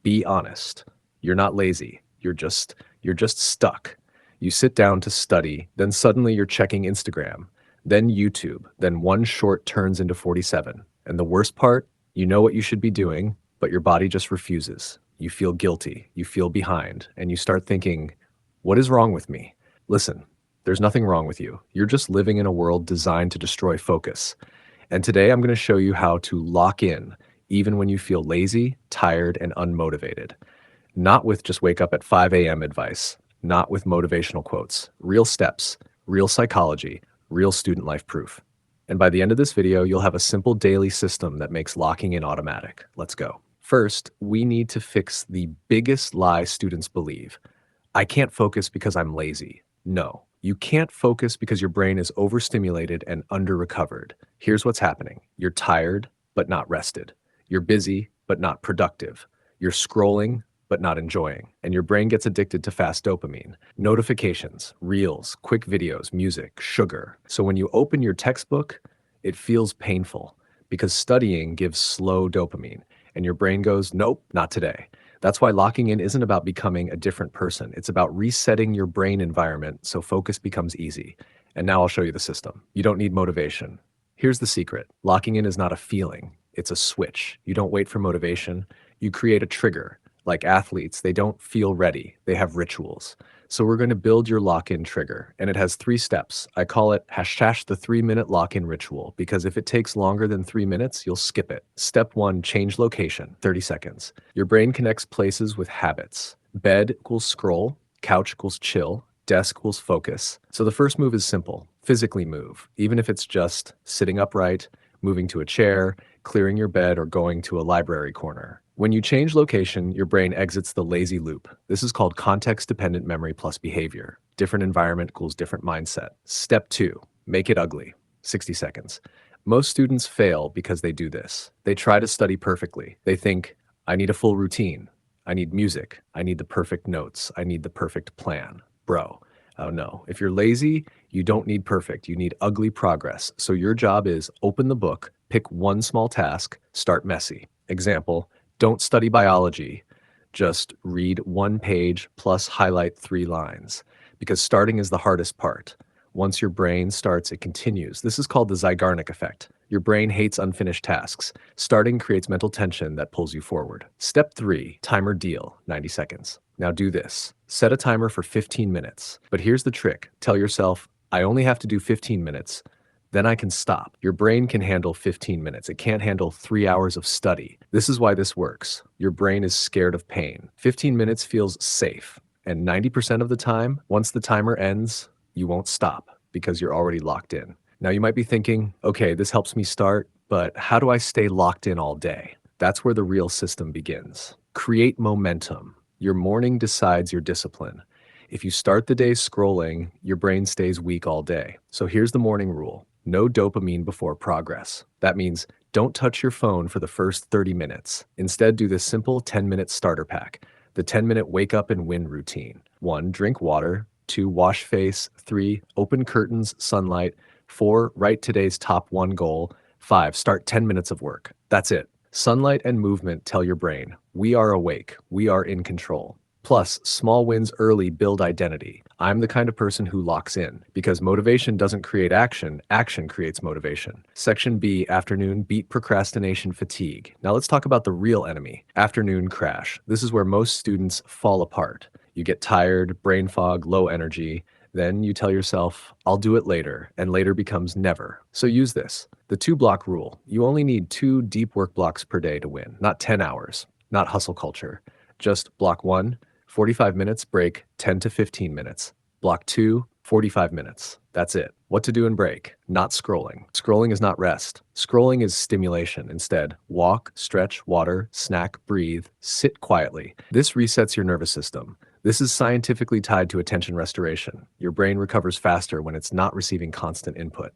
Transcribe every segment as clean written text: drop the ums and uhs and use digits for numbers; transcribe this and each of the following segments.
Be honest. You're not lazy. You're just stuck. You sit down to study, then suddenly you're checking Instagram, then YouTube, then one short turns into 47. And the worst part, you know what you should be doing, but your body just refuses. You feel guilty, you feel behind, and you start thinking, what is wrong with me? Listen, there's nothing wrong with you. You're just living in a world designed to destroy focus. And today I'm going to show you how to lock in, even when you feel lazy, tired, and unmotivated. Not with just wake up at 5 a.m. advice, not with motivational quotes, real steps, real psychology, real student life proof. And by the end of this video, you'll have a simple daily system that makes locking in automatic. Let's go. First, we need to fix the biggest lie students believe. I can't focus because I'm lazy. No, you can't focus because your brain is overstimulated and under-recovered. Here's what's happening. You're tired, but not rested. You're busy, but not productive. You're scrolling, but not enjoying. And your brain gets addicted to fast dopamine, notifications, reels, quick videos, music, sugar. So when you open your textbook, it feels painful because studying gives slow dopamine. And your brain goes, nope, not today. That's why locking in isn't about becoming a different person. It's about resetting your brain environment so focus becomes easy. And now I'll show you the system. You don't need motivation. Here's the secret. Locking in is not a feeling. It's a switch. You don't wait for motivation. You create a trigger. Like athletes, they don't feel ready. They have rituals. So we're going to build your lock-in trigger, and it has 3 steps. I call it hashtag the 3-minute lock-in ritual, because if it takes longer than 3 minutes, you'll skip it. Step 1, change location, 30 seconds. Your brain connects places with habits. Bed equals scroll, couch equals chill, desk equals focus. So the first move is simple. Physically move, even if it's just sitting upright, moving to a chair, clearing your bed, or going to a library corner. When you change location, your brain exits the lazy loop. This is called context-dependent memory plus behavior. Different environment equals different mindset. Step 2, make it ugly, 60 seconds. Most students fail because they do this. They try to study perfectly. They think, I need a full routine. I need music. I need the perfect notes. I need the perfect plan. Bro, oh no. If you're lazy, you don't need perfect. You need ugly progress. So your job is open the book, pick one small task, start messy. Example, don't study biology. Just read 1 page plus highlight 3 lines, because starting is the hardest part. Once your brain starts, it continues. This is called the Zeigarnik effect. Your brain hates unfinished tasks. Starting creates mental tension that pulls you forward. Step 3, timer deal, 90 seconds. Now do this. Set a timer for 15 minutes. But here's the trick. Tell yourself, I only have to do 15 minutes. Then I can stop. Your brain can handle 15 minutes. It can't handle 3 hours of study. This is why this works. Your brain is scared of pain. 15 minutes feels safe. And 90% of the time, once the timer ends, you won't stop because you're already locked in. Now you might be thinking, okay, this helps me start, but how do I stay locked in all day? That's where the real system begins. Create momentum. Your morning decides your discipline. If you start the day scrolling, your brain stays weak all day. So here's the morning rule. No dopamine before progress. That means don't touch your phone for the first 30 minutes. Instead, do this simple 10-minute starter pack. The 10-minute wake up and win routine. 1, drink water. 2, wash face. 3, open curtains, sunlight. 4, write today's top 1 goal. 5, start 10 minutes of work. That's it. Sunlight and movement tell your brain, we are awake, we are in control. Plus, small wins early build identity. I'm the kind of person who locks in, because motivation doesn't create action, action creates motivation. Section B, afternoon, beat procrastination fatigue. Now let's talk about the real enemy, afternoon crash. This is where most students fall apart. You get tired, brain fog, low energy. Then you tell yourself, I'll do it later, and later becomes never. So use this. The 2-block rule. You only need 2 deep work blocks per day to win, not 10 hours, not hustle culture. Just block 1, 45 minutes, break 10 to 15 minutes. Block 2, 45 minutes. That's it. What to do in break? Not scrolling. Scrolling is not rest. Scrolling is stimulation. Instead, walk, stretch, water, snack, breathe, sit quietly. This resets your nervous system. This is scientifically tied to attention restoration. Your brain recovers faster when it's not receiving constant input.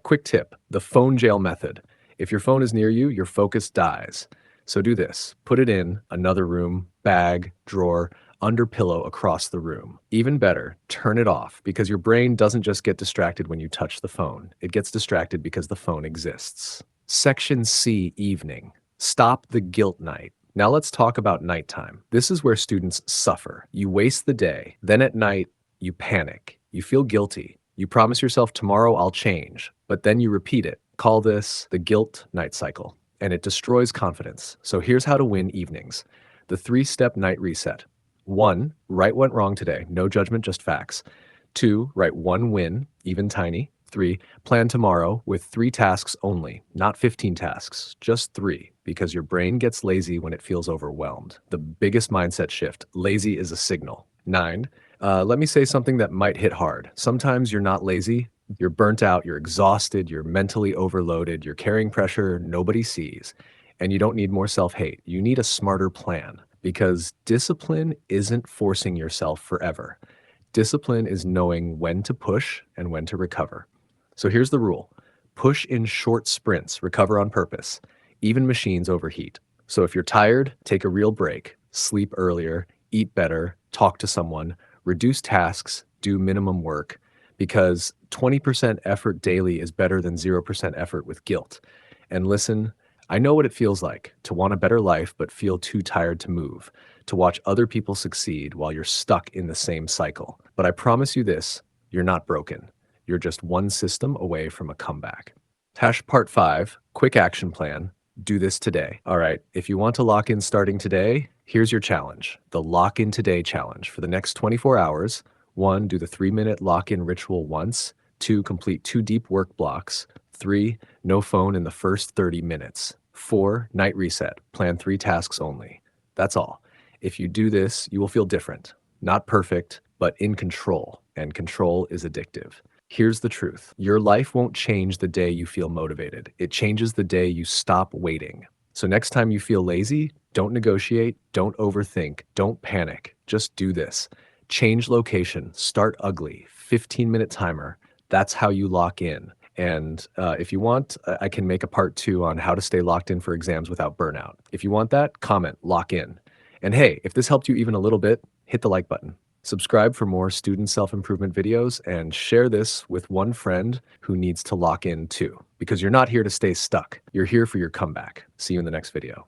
Quick tip, the phone jail method. If your phone is near you, your focus dies. So do this. Put it in another room, bag, drawer, under pillow across the room. Even better, turn it off, because your brain doesn't just get distracted when you touch the phone. It gets distracted because the phone exists. Section C, evening. Stop the guilt night. Now let's talk about nighttime. This is where students suffer. You waste the day, then at night, you panic. You feel guilty. You promise yourself tomorrow I'll change, but then you repeat it. Call this the guilt night cycle, and it destroys confidence. So here's how to win evenings. The three-step night reset. 1, write what went wrong today. No judgment, just facts. 2, write one win, even tiny. 3, plan tomorrow with 3 tasks only, not 15 tasks, just 3, because your brain gets lazy when it feels overwhelmed. The biggest mindset shift, lazy is a signal. 9, let me say something that might hit hard. Sometimes you're not lazy, you're burnt out, you're exhausted, you're mentally overloaded, you're carrying pressure nobody sees, and you don't need more self-hate. You need a smarter plan because discipline isn't forcing yourself forever. Discipline is knowing when to push and when to recover. So here's the rule. Push in short sprints, recover on purpose. Even machines overheat. So if you're tired, take a real break. Sleep earlier, eat better, talk to someone, reduce tasks, do minimum work, because 20% effort daily is better than 0% effort with guilt. And listen, I know what it feels like to want a better life but feel too tired to move, to watch other people succeed while you're stuck in the same cycle. But I promise you this, you're not broken. You're just one system away from a comeback. Part 5, quick action plan. Do this today. All right, if you want to lock in starting today, here's your challenge, the Lock In Today challenge. For the next 24 hours, 1, do the 3-minute lock-in ritual once. 2, complete 2 deep work blocks. 3, no phone in the first 30 minutes. 4, night reset. Plan 3 tasks only. That's all. If you do this, you will feel different. Not perfect, but in control. And control is addictive. Here's the truth. Your life won't change the day you feel motivated. It changes the day you stop waiting. So next time you feel lazy, don't negotiate, don't overthink, don't panic. Just do this. Change location, start ugly, 15-minute timer. That's how you lock in. And if you want, I can make a part 2 on how to stay locked in for exams without burnout. If you want that, comment, lock in. And hey, if this helped you even a little bit, hit the like button. Subscribe for more student self-improvement videos and share this with one friend who needs to lock in too. Because you're not here to stay stuck. You're here for your comeback. See you in the next video.